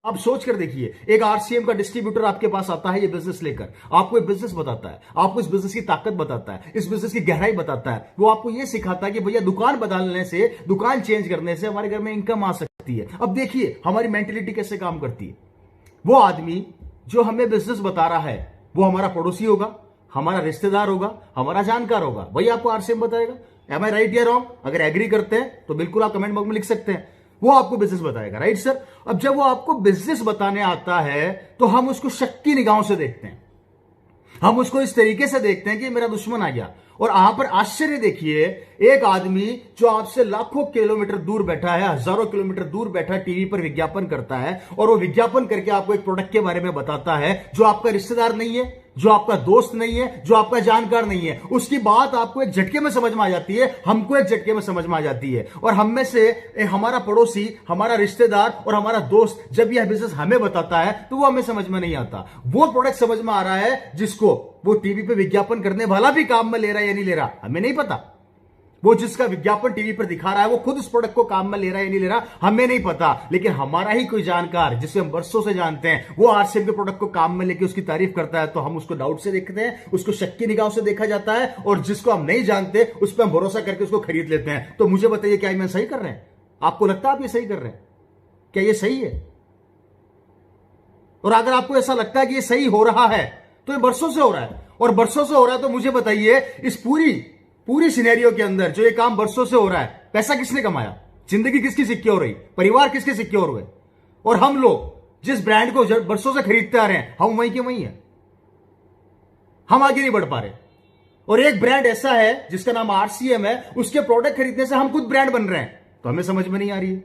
आप सोच कर देखिए, एक आरसीएम का डिस्ट्रीब्यूटर आपके पास आता है ये बिजनेस लेकर, आपको एक बिजनेस बताता है, आपको इस बिजनेस की ताकत बताता है, इस बिजनेस की गहराई बताता है। वो आपको ये सिखाता है कि भैया दुकान बदलने से, दुकान चेंज करने से हमारे घर में इनकम आ सकती है। अब देखिए हमारी मेंटेलिटी कैसे काम करती है। वो आदमी जो हमें बिजनेस बता रहा है वो हमारा पड़ोसी होगा, हमारा रिश्तेदार होगा, हमारा जानकार होगा, वही आपको आरसीएम बताएगा। एम आई राइट या रॉन्ग? अगर एग्री करते हैं तो बिल्कुल आप कमेंट बॉक्स में लिख सकते हैं। वो आपको बिजनेस बताएगा, राइट सर। अब जब वो आपको बिजनेस बताने आता है तो हम उसको शक की निगाहों से देखते हैं, हम उसको इस तरीके से देखते हैं कि मेरा दुश्मन आ गया। और यहां पर आश्चर्य देखिए, एक आदमी जो आपसे लाखों किलोमीटर दूर बैठा है, हजारों किलोमीटर दूर बैठा टीवी पर विज्ञापन करता है, और वो विज्ञापन करके आपको एक प्रोडक्ट के बारे में बताता है जो आपका रिश्तेदार नहीं है, जो आपका दोस्त नहीं है, जो आपका जानकार नहीं है। उसकी बात आपको एक झटके में समझ में आ जाती है, हमको एक झटके में समझ में आ जाती है। और हम में से हमारा पड़ोसी, हमारा रिश्तेदार और हमारा दोस्त जब यह बिजनेस हमें बताता है तो वो हमें समझ में नहीं आता। वो प्रोडक्ट समझ में आ रहा है जिसको वो टीवी पे विज्ञापन करने वाला भी काम में ले रहा है या नहीं ले रहा, हमें नहीं पता। वो जिसका विज्ञापन टीवी पर दिखा रहा है वो खुद उस प्रोडक्ट को काम में ले रहा है या नहीं ले रहा, हमें नहीं पता। लेकिन हमारा ही कोई जानकार जिसे हम वर्षों से जानते हैं, वो आरसीएम के प्रोडक्ट को काम में लेके उसकी तारीफ करता है तो हम उसको डाउट से देखते हैं, उसको शक की निगाहों से देखा जाता है। और जिसको हम नहीं जानते उस पर हम भरोसा करके उसको खरीद लेते हैं। तो मुझे बताइए, क्या मैं सही कर रहे हैं? आपको लगता है आप ये सही कर रहे हैं? क्या ये सही है? और अगर आपको ऐसा लगता है कि ये सही हो रहा है तो ये बरसों से हो रहा है, और बरसों से हो रहा है तो मुझे बताइए, इस पूरी सिनेरियो के अंदर जो ये काम बरसों से हो रहा है, पैसा किसने कमाया? जिंदगी किसकी सिक्योर रही? परिवार किसके सिक्योर हुए? और हम लोग जिस ब्रांड को बरसों से खरीदते आ रहे हैं, हम वहीं के वहीं हैं, हम आगे नहीं बढ़ पा रहे। और एक ब्रांड ऐसा है जिसका नाम आरसीएम है, उसके प्रोडक्ट खरीदने से हम खुद ब्रांड बन रहे हैं, तो हमें समझ में नहीं आ रही है।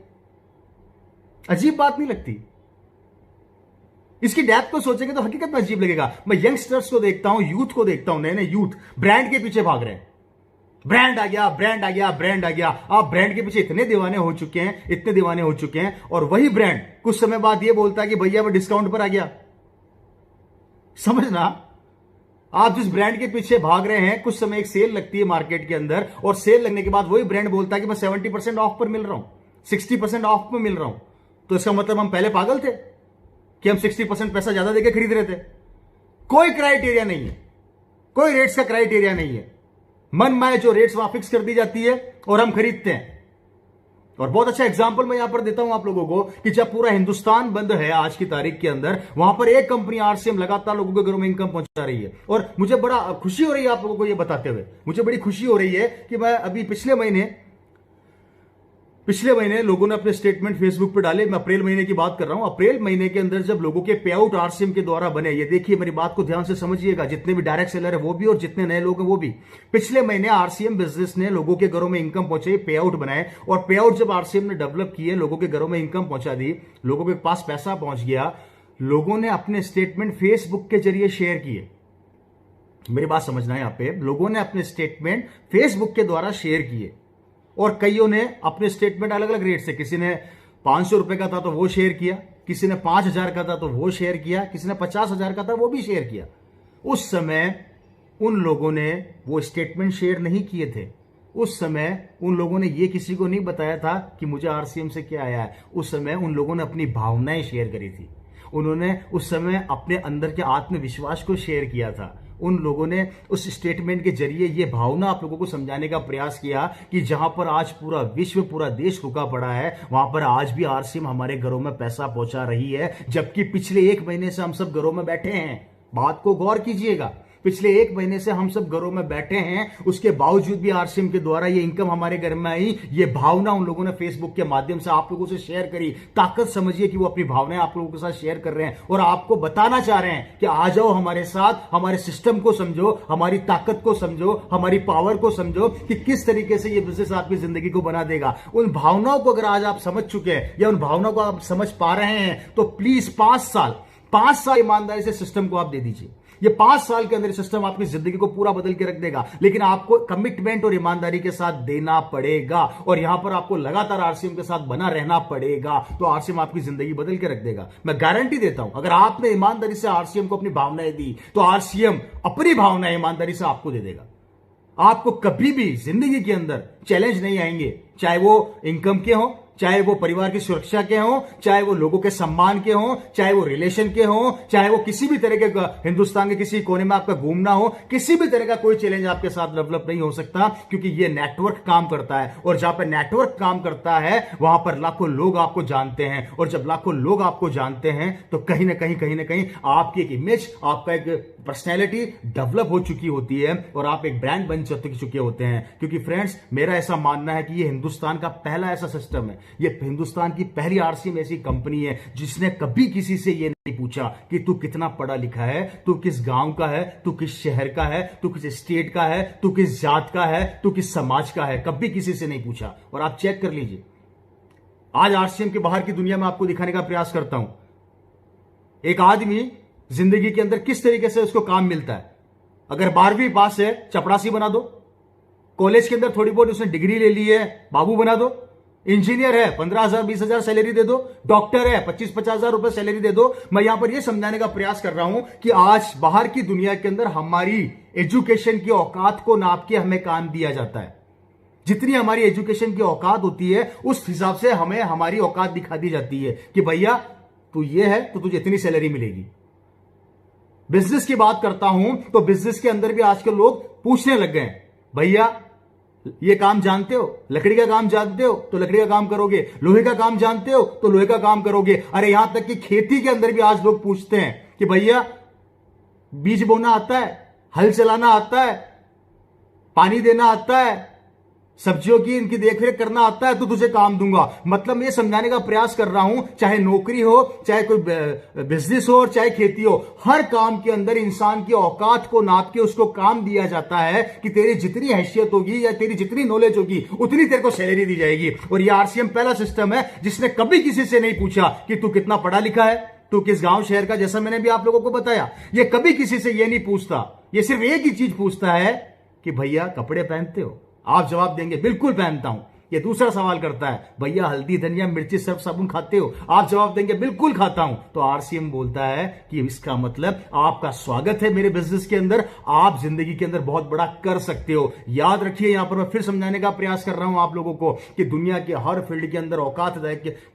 अजीब बात नहीं लगती? इसकी डेप्थ को सोचेंगे तो हकीकत में अजीब लगेगा। मैं यंगस्टर्स को देखता हूं, यूथ को देखता हूं, नए नए यूथ ब्रांड के पीछे भाग रहे हैं। ब्रांड आ गया, ब्रांड आ गया, ब्रांड आ गया। आप ब्रांड के पीछे इतने दीवाने हो चुके हैं, इतने दीवाने हो चुके हैं, और वही ब्रांड कुछ समय बाद ये बोलता है कि भैया वो डिस्काउंट पर आ गया। समझना, आप जिस ब्रांड के पीछे भाग रहे हैं, कुछ समय एक सेल लगती है मार्केट के अंदर, और सेल लगने के बाद वही ब्रांड बोलता है कि मैं 70% ऑफ पर मिल रहा हूं, 60% ऑफ पर मिल रहा हूं। तो इसका मतलब हम पहले पागल थे कि हम 60% पैसा ज्यादा देकर खरीद रहे थे। कोई क्राइटेरिया नहीं है, कोई रेट्स का क्राइटेरिया नहीं है। मन माए जो रेट्स वहां फिक्स कर दी जाती है और हम खरीदते हैं। और बहुत अच्छा एग्जांपल मैं यहां पर देता हूं आप लोगों को कि जब पूरा हिंदुस्तान बंद है आज की तारीख के अंदर, वहां पर एक कंपनी आरसीएम लगातार लोगों के घरों में इनकम पहुंचा रही है। और मुझे बड़ा खुशी हो रही है आप लोगों को ये बताते हुए, मुझे बड़ी खुशी हो रही है कि मैं अभी पिछले महीने लोगों ने अपने स्टेटमेंट फेसबुक पे डाले। मैं अप्रैल महीने की बात कर रहा हूं। अप्रैल महीने के अंदर जब लोगों के पे आउट आरसीएम के द्वारा बने, ये देखिए मेरी बात को ध्यान से समझिएगा, जितने भी डायरेक्ट सेलर है वो भी और जितने नए लोग हैं वो भी, पिछले महीने आरसीएम बिजनेस ने लोगों के घरों में इनकम पहुंचाई, पे आउट बनाए। और पे आउट जब आरसीएम ने डेवलप किए, लोगों के घरों में इनकम पहुंचा दी, लोगों के पास पैसा पहुंच गया, लोगों ने अपने स्टेटमेंट फेसबुक के जरिए शेयर किए। मेरी बात समझना है यहां पे, लोगों ने अपने स्टेटमेंट फेसबुक के द्वारा शेयर किए, और कईयों ने अपने स्टेटमेंट अलग अलग रेट से, किसी ने 500 रुपए का था तो वो शेयर किया, किसी ने 5000 का था तो वो शेयर किया, किसी ने 50,000 का था वो भी शेयर किया। उस समय उन लोगों ने वो स्टेटमेंट शेयर नहीं किए थे। उस समय उन लोगों ने ये किसी को नहीं बताया था कि मुझे आरसीएम से क्या आया है। उस समय उन लोगों ने अपनी भावनाएं शेयर करी थी। उन्होंने उस समय अपने अंदर के आत्मविश्वास को शेयर किया था। उन लोगों ने उस स्टेटमेंट के जरिए ये भावना आप लोगों को समझाने का प्रयास किया कि जहां पर आज पूरा विश्व, पूरा देश रुका पड़ा है, वहां पर आज भी आरसीएम हमारे घरों में पैसा पहुंचा रही है। जबकि पिछले 1 महीने से हम सब घरों में बैठे हैं। बात को गौर कीजिएगा, पिछले 1 महीने से हम सब घरों में बैठे हैं, उसके बावजूद भी आरसीएम के द्वारा ये इनकम हमारे घर में आई। ये भावना उन लोगों ने फेसबुक के माध्यम से आप लोगों से शेयर करी। ताकत समझिए कि वो अपनी भावनाएं आप लोगों के साथ शेयर कर रहे हैं और आपको बताना चाह रहे हैं कि आ जाओ हमारे साथ, हमारे सिस्टम को समझो, हमारी ताकत को समझो, हमारी पावर को समझो कि किस तरीके से ये बिजनेस आपकी जिंदगी को बना देगा। उन भावनाओं को अगर आज आप समझ चुके हैं या उन भावनाओं को आप समझ पा रहे हैं तो प्लीज 5 साल ईमानदारी से सिस्टम को आप दे दीजिए। ये 5 साल के अंदर सिस्टम आपकी जिंदगी को पूरा बदल के रख देगा। लेकिन आपको कमिटमेंट और ईमानदारी के साथ देना पड़ेगा, और यहां पर आपको लगातार आरसीएम के साथ बना रहना पड़ेगा। तो आरसीएम आपकी जिंदगी बदल के रख देगा। मैं गारंटी देता हूं, अगर आपने ईमानदारी से आरसीएम को अपनी भावनाएं दी तो आरसीएम अपनी भावनाएं ईमानदारी से आपको दे देगा। आपको कभी भी जिंदगी के अंदर चैलेंज नहीं आएंगे, चाहे वो इनकम के हो, चाहे वो परिवार की सुरक्षा के हों, चाहे वो लोगों के सम्मान के हों, चाहे वो रिलेशन के हों, चाहे वो किसी भी तरह के हिंदुस्तान के किसी कोने में आपका घूमना हो, किसी भी तरह का कोई चैलेंज आपके साथ डेवलप नहीं हो सकता, क्योंकि ये नेटवर्क काम करता है। और जहां पर नेटवर्क काम करता है वहां पर लाखों लोग आपको जानते हैं, और जब लाखों लोग आपको जानते हैं तो कहीं ना कहीं आपकी एक इमेज, आपका एक पर्सनैलिटी डेवलप हो चुकी होती है और आप एक ब्रांड बन चुके होते हैं। क्योंकि फ्रेंड्स, मेरा ऐसा मानना है कि ये हिंदुस्तान का पहला ऐसा सिस्टम है, ये हिंदुस्तान की पहली आरसीएम ऐसी कंपनी है जिसने कभी किसी से ये नहीं पूछा कि तू कितना पढ़ा लिखा है, तू किस गांव का है, तू किस शहर का है, तू किस स्टेट का है, तू किस जात का है, तू किस समाज का है। कभी किसी से नहीं पूछा। और आप चेक कर लीजिए, आज आरसीएम के बाहर की दुनिया में आपको दिखाने का प्रयास करता हूं, एक आदमी जिंदगी के अंदर किस तरीके से उसको काम मिलता है। अगर 12वीं पास है, चपरासी बना दो। कॉलेज के अंदर थोड़ी बहुत उसने डिग्री ले ली है, बाबू बना दो। इंजीनियर है, 15,000 20,000 सैलरी दे दो। डॉक्टर है, 25,000 रुपए सैलरी दे दो। मैं यहां पर यह समझाने का प्रयास कर रहा हूं कि आज बाहर की दुनिया के अंदर हमारी एजुकेशन की औकात को नाप के हमें काम दिया जाता है। जितनी हमारी एजुकेशन की औकात होती है उस हिसाब से हमें हमारी औकात दिखा दी जाती है कि भैया तू ये है तो तुझे इतनी सैलरी मिलेगी। बिजनेस की बात करता हूं तो बिजनेस के अंदर भी आजकल लोग पूछने लग गए, भैया ये काम जानते हो, लकड़ी का काम जानते हो तो लकड़ी का काम करोगे, लोहे का काम जानते हो तो लोहे का काम करोगे। अरे यहां तक कि खेती के अंदर भी आज लोग पूछते हैं कि भैया बीज बोना आता है, हल चलाना आता है, पानी देना आता है, सब्जियों की इनकी देखरेख करना आता है तो तुझे काम दूंगा। मतलब मैं समझाने का प्रयास कर रहा हूं, चाहे नौकरी हो, चाहे कोई बिजनेस हो और चाहे खेती हो, हर काम के अंदर इंसान की औकात को नाप के उसको काम दिया जाता है कि तेरी जितनी हैसियत होगी या तेरी जितनी नॉलेज होगी उतनी तेरे को सैलरी दी जाएगी। और ये आरसीएम पहला सिस्टम है जिसने कभी किसी से नहीं पूछा कि तू कितना पढ़ा लिखा है, तू किस गांव शहर का, जैसा मैंने भी आप लोगों को बताया। ये कभी किसी से ये नहीं पूछता, ये सिर्फ एक ही चीज पूछता है कि भैया कपड़े पहनते हो। आप जवाब देंगे बिल्कुल पहनता हूं। ये दूसरा सवाल करता है, भैया हल्दी धनिया मिर्ची सर्फ साबुन खाते हो। आप जवाब देंगे बिल्कुल खाता हूं। तो आरसीएम बोलता है कि इसका मतलब आपका स्वागत है मेरे बिजनेस के अंदर, आप जिंदगी के अंदर बहुत बड़ा कर सकते हो। याद रखिए, यहां पर मैं फिर समझाने का प्रयास कर रहा हूं आप लोगों को कि दुनिया के हर फील्ड के अंदर औकात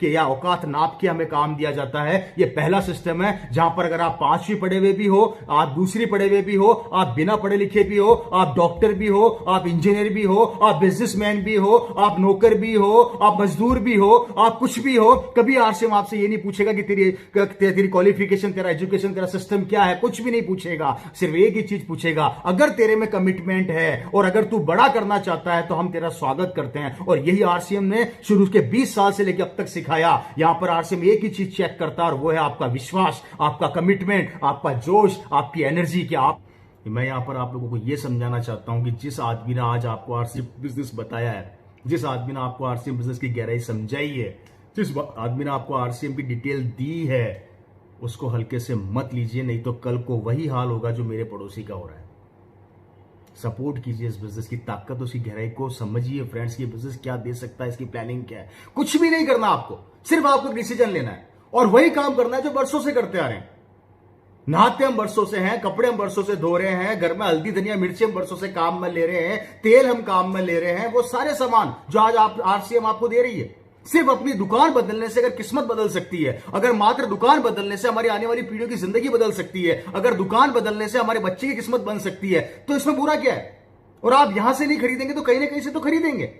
के या औकात नाप के हमें काम दिया जाता है। ये पहला सिस्टम है जहां पर अगर आप 5वीं पढ़े हुए भी हो, आप दूसरी पढ़े हुए भी हो, आप बिना पढ़े लिखे भी हो, आप डॉक्टर भी हो, आप इंजीनियर भी हो, आप बिजनेसमैन भी हो, आप नौकर भी हो, आप मजदूर भी हो, आप कुछ भी हो, कभी आरसीएम आपसे ये नहीं पूछेगा कि तेरी क्वालिफिकेशन, तेरा एजुकेशन, तेरा सिस्टम क्या है। कुछ भी नहीं पूछेगा। सिर्फ एक ही चीज पूछेगा, अगर तेरे में कमिटमेंट है और अगर तू बड़ा करना चाहता है तो हम तेरा स्वागत करते हैं। और यही आरसीएम ने शुरू के 20 साल से लेकर अब तक सिखाया। यहां पर आरसीएम एक ही चीज चेक करता है और वो है आपका विश्वास, आपका कमिटमेंट, आपका जोश, आपकी एनर्जी। कि आप, मैं यहां पर आप लोगों को यह समझाना चाहता हूं कि जिस आदमी ने आज आपको आरसीएम बिजनेस बताया है, जिस आदमी ने आपको आरसीएम बिजनेस की गहराई समझाई है, जिस आदमी ने आपको आरसीएम की डिटेल दी है, उसको हल्के से मत लीजिए, नहीं तो कल को वही हाल होगा जो मेरे पड़ोसी का हो रहा है। सपोर्ट कीजिए इस बिजनेस की ताकत, उसकी गहराई को समझिए। फ्रेंड्स, ये बिजनेस क्या दे सकता है, इसकी प्लानिंग क्या है। कुछ भी नहीं करना आपको, सिर्फ आपको डिसीजन लेना है और वही काम करना है जो बरसों से करते आ रहे हैं। नहाते हम बरसों से हैं, कपड़े हम बरसों से धो रहे हैं, घर में हल्दी धनिया मिर्ची हम बरसों से काम में ले रहे हैं, तेल हम काम में ले रहे हैं। वो सारे सामान जो आज आप आरसीएम आपको दे रही है, सिर्फ अपनी दुकान बदलने से अगर किस्मत बदल सकती है, अगर मात्र दुकान बदलने से हमारी आने वाली पीढ़ियों की जिंदगी बदल सकती है, अगर दुकान बदलने से हमारे बच्चे की किस्मत बन सकती है, तो इसमें बुरा क्या है। और आप यहां से नहीं खरीदेंगे तो कहीं ना कहीं से तो खरीदेंगे।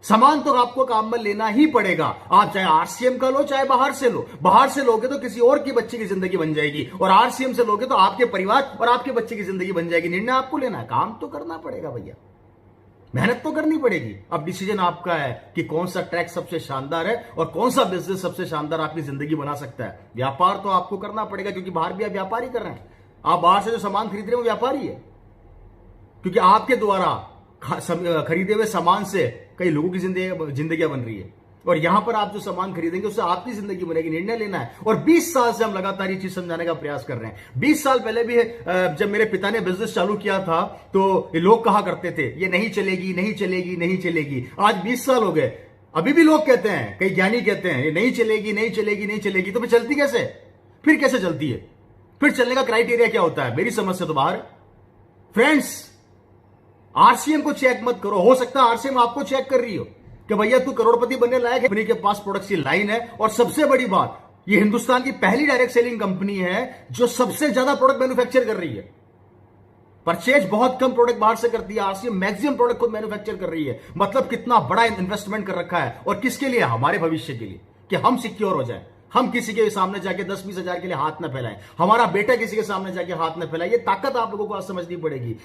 सामान तो आपको काम में लेना ही पड़ेगा। आप चाहे आरसीएम का लो, चाहे बाहर से लो। बाहर से लोगे तो किसी और की बच्चे की जिंदगी बन जाएगी, और आरसीएम से लोगे तो आपके परिवार और आपके बच्चे की जिंदगी बन जाएगी। निर्णय आपको लेना है, काम तो करना पड़ेगा भैया, मेहनत तो करनी पड़ेगी। अब डिसीजन आपका है कि कौन सा ट्रैक सबसे शानदार है और कौन सा बिजनेस सबसे शानदार आपकी जिंदगी बना सकता है। व्यापार तो आपको करना पड़ेगा, क्योंकि बाहर भी आप व्यापार ही कर रहे हैं। आप बाहर से जो सामान खरीद रहे हो व्यापारी है, क्योंकि आपके द्वारा खरीदे हुए सामान से कई लोगों की जिंदगियां बन रही है, और यहां पर आप जो सामान खरीदेंगे उससे आपकी जिंदगी बनेगी। निर्णय लेना है। और 20 साल से हम लगातार ये चीज समझाने का प्रयास कर रहे हैं। 20 साल पहले भी जब मेरे पिता ने बिजनेस चालू किया था तो ये लोग कहा करते थे ये नहीं चलेगी, नहीं चलेगी, नहीं चलेगी। आज 20 साल हो गए, अभी भी लोग कहते हैं, कई ज्ञानी कहते हैं ये नहीं चलेगी, नहीं चलेगी, नहीं चलेगी। तो फिर चलती कैसे? फिर कैसे चलती है? फिर चलने का क्राइटेरिया क्या होता है? मेरी समझ से तो बाहर। फ्रेंड्स, आरसीएम को चेक मत करो। हो सकता है आरसीएम आपको चेक कर रही हो, कि भैया तू करोड़पति बनने लायक है, कंपनी के पास प्रोडक्ट्स की लाइन है। और सबसे बड़ी बात, ये हिंदुस्तान की पहली डायरेक्ट सेलिंग कंपनी है जो सबसे ज्यादा प्रोडक्ट मैन्युफैक्चर कर रही है। परचेज बहुत कम प्रोडक्ट बाहर से करती है, आरसीएम मैक्सिमम प्रोडक्ट खुद मैन्युफैक्चर कर रही है। मतलब कितना बड़ा इन्वेस्टमेंट कर रखा है, और किसके लिए? हमारे भविष्य के लिए, कि हम सिक्योर हो जाए, हम किसी के सामने जाके 10-20 हजार के लिए हाथ न फैलाएं, हमारा बेटा किसी के सामने जाके हाथ न फैलाए। ये ताकत आप लोगों को आज समझनी पड़ेगी।